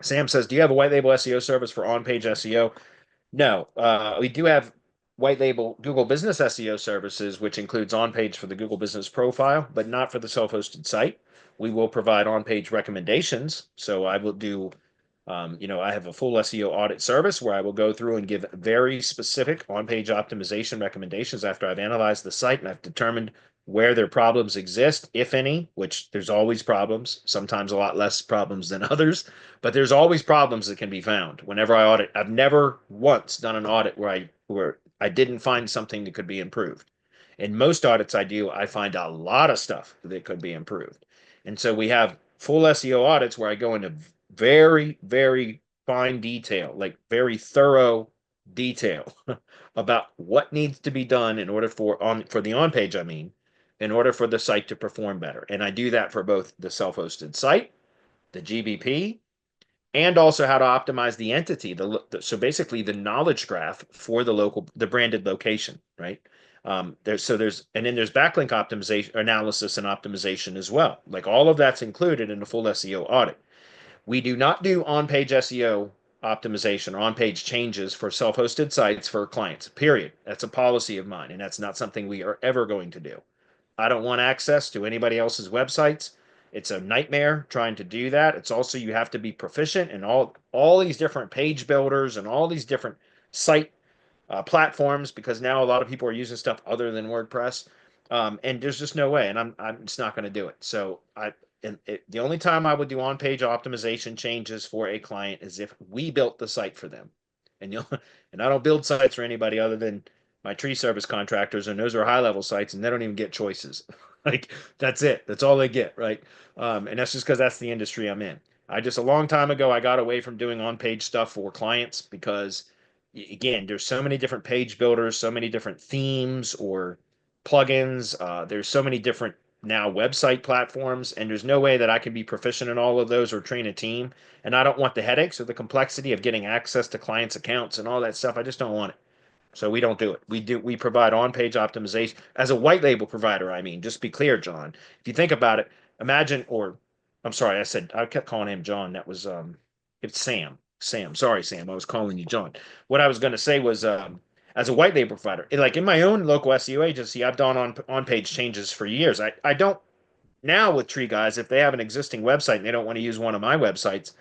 Sam says, do you have a white label SEO service for on-page SEO? No, we do have white label Google Business SEO services, which includes on-page for the Google Business profile, but not for the self-hosted site. We will provide on-page recommendations. So I will do, I have a full SEO audit service where I will go through and give very specific on-page optimization recommendations after I've analyzed the site and I've determined where their problems exist, if any, which there's always problems, sometimes a lot less problems than others, but there's always problems that can be found whenever I audit. I've never once done an audit where I didn't find something that could be improved. In most audits I do, I find a lot of stuff that could be improved. And so we have full SEO audits where I go into very, very fine detail, like very thorough detail about what needs to be done in order for the on page, I mean, in order for the site to perform better. And I do that for both the self-hosted site, the GBP, and also how to optimize the entity. So basically the knowledge graph for the branded location, right? And then there's backlink optimization, analysis and optimization as well. Like all of that's included in the full SEO audit. We do not do on-page SEO optimization or on-page changes for self-hosted sites for clients, period. That's a policy of mine, and that's not something we are ever going to do. I don't want access to anybody else's websites. It's a nightmare trying to do that. It's also you have to be proficient in all these different page builders and all these different site platforms because now a lot of people are using stuff other than WordPress, and there's just no way, and I'm just not going to do it. So the only time I would do on-page optimization changes for a client is if we built the site for them, and you'll and I don't build sites for anybody other than my tree service contractors, and those are high-level sites, and they don't even get choices. Like that's it. That's all they get, right? And that's just because that's the industry I'm in. I just a long time ago I got away from doing on-page stuff for clients because again, there's so many different page builders, so many different themes or plugins. There's so many different now website platforms, and there's no way that I can be proficient in all of those or train a team. And I don't want the headaches or the complexity of getting access to clients' accounts and all that stuff. I just don't want it. So we don't do it. We provide on-page optimization as a white label provider. I mean, just be clear, John. If you think about it, imagine, or I'm sorry, I kept calling him John. That was it's Sam. Sam. Sorry, Sam. I was calling you John. What I was going to say was as a white label provider, like in my own local SEO agency, I've done on-page changes for years. I don't now with Tree Guys, if they have an existing website and they don't want to use one of my websites,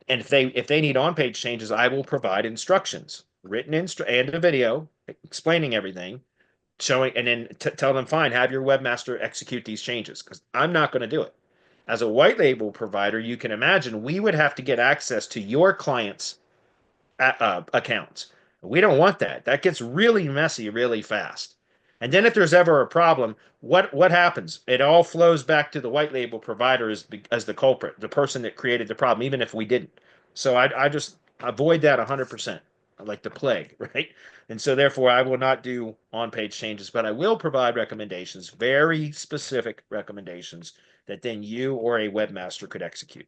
and if they need on-page changes, I will provide instructions, written and a video explaining everything, showing, and then tell them, fine, have your webmaster execute these changes because I'm not going to do it. As a white label provider, you can imagine we would have to get access to your clients' accounts. We don't want that. That gets really messy really fast. And then if there's ever a problem, what happens? It all flows back to the white label provider as the culprit, the person that created the problem, even if we didn't. So I just avoid that 100%, like the plague, right? And so therefore, I will not do on-page changes, but I will provide recommendations, very specific recommendations that then you or a webmaster could execute.